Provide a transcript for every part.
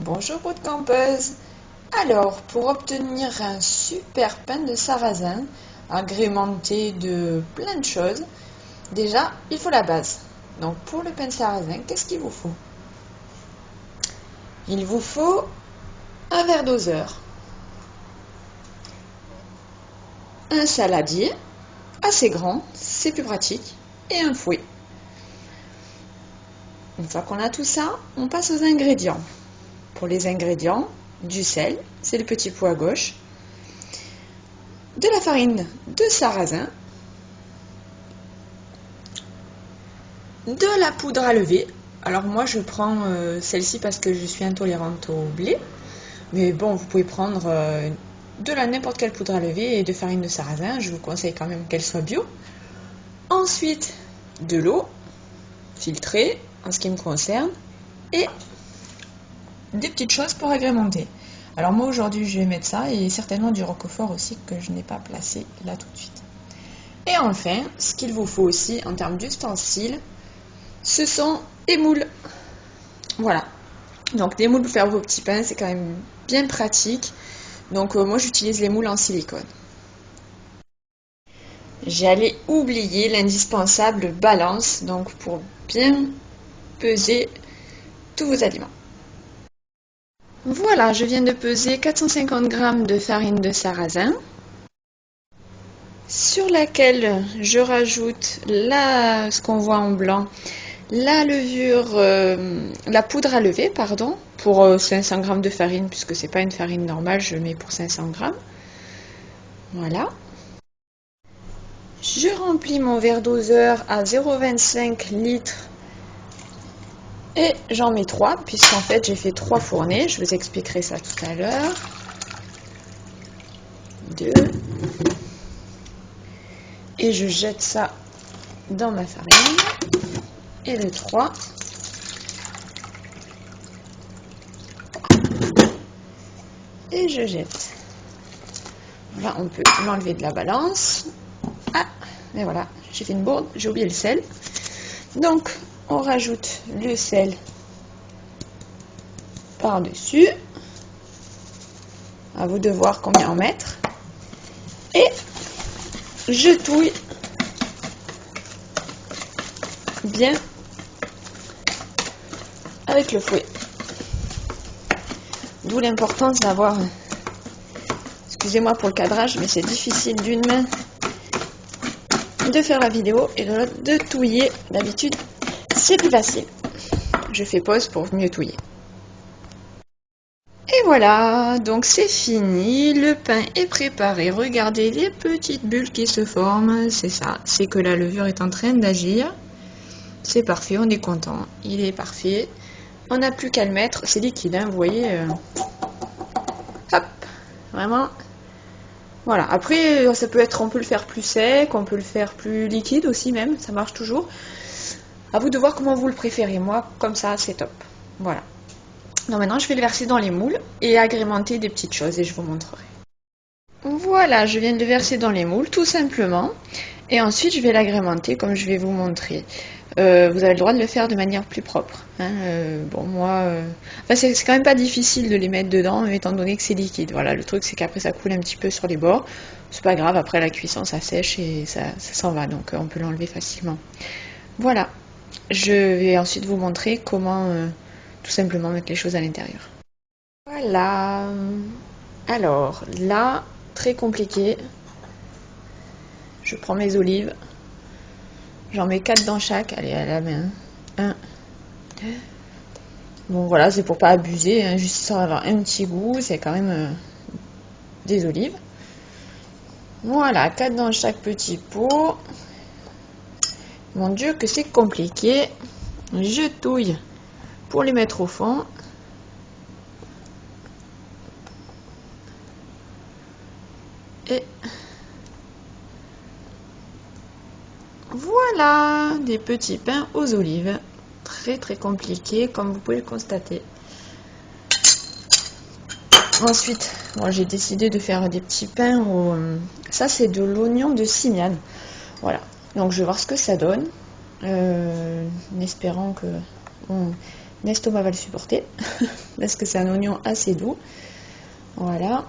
Bonjour bootcampeuse. Alors, pour obtenir un super pain de sarrasin, agrémenté de plein de choses, déjà, il faut la base. Donc, pour le pain de sarrasin, qu'est-ce qu'il vous faut? Il vous faut un verre doseur, un saladier, assez grand, c'est plus pratique, et un fouet. Une fois qu'on a tout ça, on passe aux ingrédients. Pour les ingrédients, du sel, c'est le petit pot à gauche, de la farine de sarrasin, de la poudre à lever. Alors moi je prends celle-ci parce que je suis intolérante au blé, mais bon, vous pouvez prendre de la n'importe quelle poudre à lever et de farine de sarrasin. Je vous conseille quand même qu'elle soit bio. Ensuite, de l'eau filtrée en ce qui me concerne et des petites choses pour agrémenter. Alors moi aujourd'hui je vais mettre ça et certainement du roquefort aussi que je n'ai pas placé là tout de suite. Et enfin, ce qu'il vous faut aussi en termes d'ustensiles, ce sont des moules. Voilà. Donc des moules pour faire vos petits pains, c'est quand même bien pratique. Donc moi j'utilise les moules en silicone. J'allais oublier l'indispensable balance, donc pour bien peser tous vos aliments. Voilà, je viens de peser 450 g de farine de sarrasin, sur laquelle je rajoute ce qu'on voit en blanc, la levure, la poudre à lever, pardon, pour 500 g de farine, puisque c'est pas une farine normale, je mets pour 500 g. Voilà. Je remplis mon verre doseur à 0,25 litres et j'en mets 3, puisqu'en fait j'ai fait 3 fournées, je vous expliquerai ça tout à l'heure. 2. Et je jette ça dans ma farine. Et le 3. Et je jette. Là, on peut l'enlever de la balance. Ah, mais voilà, j'ai fait une bourde, j'ai oublié le sel. Donc, on rajoute le sel par-dessus. À vous de voir combien en mettre. Et je touille bien avec le fouet. D'où l'importance d'avoir, excusez-moi pour le cadrage, mais c'est difficile d'une main de faire la vidéo et de l'autre de touiller. D'habitude, c'est plus facile. Je fais pause pour mieux touiller. Et voilà, donc c'est fini, le pain est préparé. Regardez les petites bulles qui se forment, c'est ça, c'est que la levure est en train d'agir. C'est parfait, on est content, il est parfait. On n'a plus qu'à le mettre, c'est liquide, hein, vous voyez. Hop, vraiment. Voilà, après, ça peut être, on peut le faire plus sec, on peut le faire plus liquide aussi même, ça marche toujours. À vous de voir comment vous le préférez, moi, comme ça, c'est top. Voilà. Donc maintenant, je vais le verser dans les moules et agrémenter des petites choses et je vous montrerai. Voilà, je viens de le verser dans les moules, tout simplement. Et ensuite, je vais l'agrémenter comme je vais vous montrer. Vous avez le droit de le faire de manière plus propre. Hein. Bon, moi, enfin, c'est quand même pas difficile de les mettre dedans, étant donné que c'est liquide. Voilà, le truc, c'est qu'après, ça coule un petit peu sur les bords. C'est pas grave, après la cuisson, ça sèche et ça s'en va. Donc, on peut l'enlever facilement. Voilà. Je vais ensuite vous montrer comment tout simplement mettre les choses à l'intérieur. Voilà. Alors, là, très compliqué. Je prends mes olives. J'en mets 4 dans chaque. Allez, à la main. 1, 2. Bon, voilà, c'est pour pas abuser, hein, juste histoire d'avoir un petit goût. C'est quand même des olives. Voilà, 4 dans chaque petit pot. Mon Dieu, que c'est compliqué. Je touille pour les mettre au fond. Et voilà, des petits pains aux olives. Très très compliqué, comme vous pouvez le constater. Ensuite, bon, j'ai décidé de faire des petits pains au... Ça, c'est de l'oignon de Simeane. Voilà. Donc, je vais voir ce que ça donne. En espérant que... Bon, l'estomac va le supporter, parce que c'est un oignon assez doux. Voilà.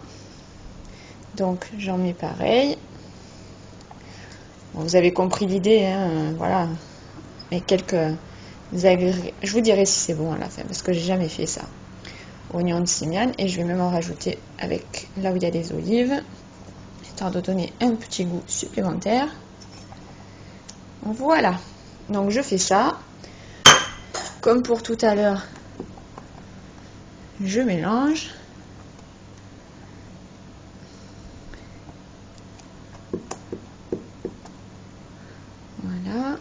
Donc j'en mets pareil. Bon, vous avez compris l'idée, hein, voilà. Et quelques agrégations. Je vous dirai si c'est bon à la fin, parce que j'ai jamais fait ça. Oignon de Simiane, et je vais même en rajouter avec là où il y a des olives, histoire de donner un petit goût supplémentaire. Voilà. Donc je fais ça. Comme pour tout à l'heure, je mélange. Voilà.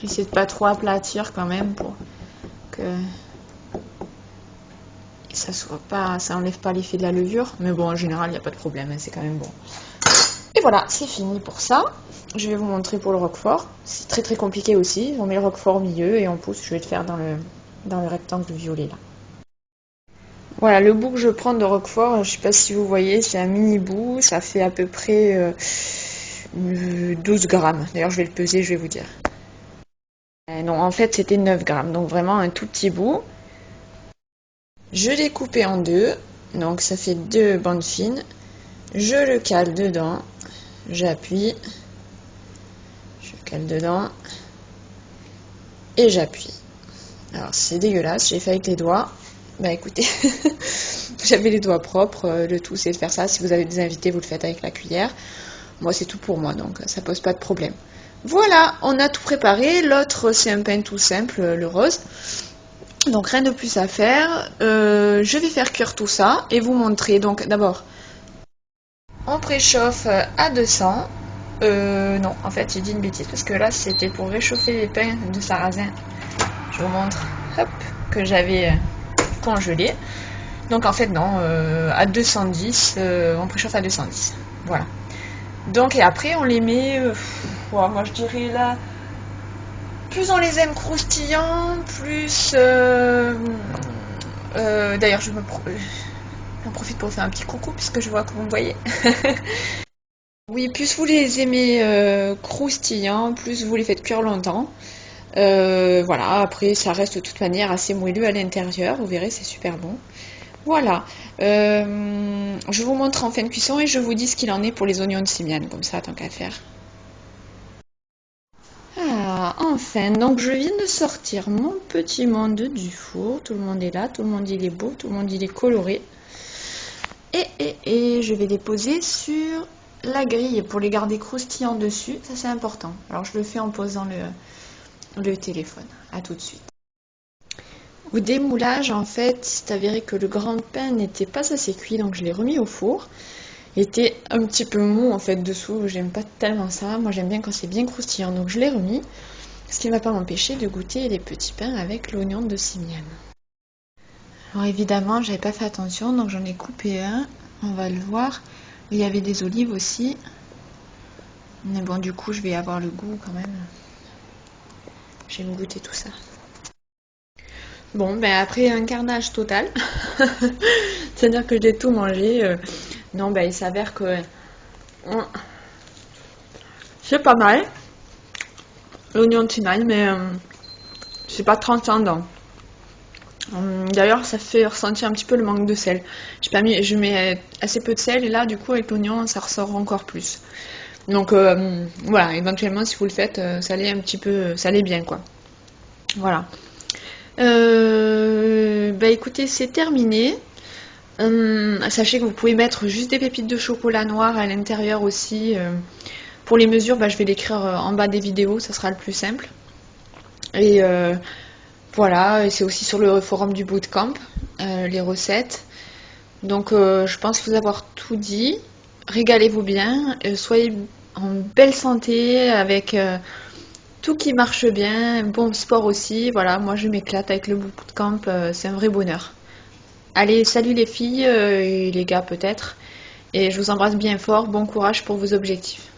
J'essaie de pas trop aplatir quand même pour que ça soit pas, ça enlève pas l'effet de la levure. Mais bon, en général, il n'y a pas de problème, hein, c'est quand même bon. Et voilà, c'est fini pour ça. Je vais vous montrer pour le roquefort. C'est très très compliqué aussi. On met le roquefort au milieu et on pousse. Je vais le faire dans le rectangle violet là. Voilà, le bout que je prends de roquefort, je sais pas si vous voyez, c'est un mini bout. Ça fait à peu près 12 grammes. D'ailleurs, je vais le peser, je vais vous dire. Non, en fait, c'était 9 grammes. Donc vraiment un tout petit bout. Je l'ai coupé en deux. Donc ça fait 2 bandes fines. Je le cale dedans. J'appuie. Je cale dedans. Et j'appuie. Alors c'est dégueulasse, j'ai fait avec les doigts. Bah écoutez, j'avais les doigts propres, le tout c'est de faire ça. Si vous avez des invités, vous le faites avec la cuillère. Moi c'est tout pour moi, donc ça pose pas de problème. Voilà, on a tout préparé. L'autre c'est un pain tout simple, le rose. Donc rien de plus à faire. Je vais faire cuire tout ça et vous montrer. Donc d'abord, on préchauffe à 200. Non, en fait j'ai dit une bêtise parce que là c'était pour réchauffer les pains de sarrasin. Je vous montre, hop, que j'avais congelé. Donc en fait non, à 210, on préchauffe à 210. Voilà. Donc et après on les met, moi je dirais là, plus on les aime croustillants, plus... d'ailleurs j'en profite pour faire un petit coucou puisque je vois que vous me voyez. Oui, plus vous les aimez croustillants, plus vous les faites cuire longtemps. Voilà, après ça reste de toute manière assez moelleux à l'intérieur, vous verrez c'est super bon. Voilà, je vous montre en fin de cuisson et je vous dis ce qu'il en est pour les oignons de Simiane, comme ça tant qu'à faire. Ah, enfin, donc je viens de sortir mon petit monde du four, tout le monde est là, tout le monde il est beau, tout le monde il est coloré. Et je vais les poser sur la grille pour les garder croustillants dessus, ça c'est important. Alors je le fais en posant le téléphone. À tout de suite. Au démoulage, en fait, c'est avéré que le grand pain n'était pas assez cuit, donc je l'ai remis au four. Il était un petit peu mou en fait dessous, j'aime pas tellement ça. Moi j'aime bien quand c'est bien croustillant, donc je l'ai remis. Ce qui ne va pas m'empêcher de goûter les petits pains avec l'oignon de Simiane. Alors évidemment, j'avais pas fait attention, donc j'en ai coupé un. On va le voir. Il y avait des olives aussi. Mais bon, du coup, je vais avoir le goût quand même. J'aime goûter tout ça. Bon, ben après un carnage total, c'est-à-dire que j'ai tout mangé. Non, ben il s'avère que c'est pas mal l'oignon de Simiane, mais c'est pas transcendant. D'ailleurs, ça fait ressentir un petit peu le manque de sel. Je mets assez peu de sel et là, du coup, avec l'oignon, ça ressort encore plus. Donc voilà, éventuellement, si vous le faites, salez un petit peu, salez bien quoi. Voilà. Bah écoutez, c'est terminé. Sachez que vous pouvez mettre juste des pépites de chocolat noir à l'intérieur aussi. Pour les mesures, bah, je vais l'écrire en bas des vidéos, ça sera le plus simple. Et voilà, et c'est aussi sur le forum du bootcamp, les recettes. Donc je pense vous avoir tout dit. Régalez-vous bien, soyez en belle santé avec tout qui marche bien, bon sport aussi. Voilà, moi je m'éclate avec le bootcamp, c'est un vrai bonheur. Allez, salut les filles et les gars peut-être. Et je vous embrasse bien fort, bon courage pour vos objectifs.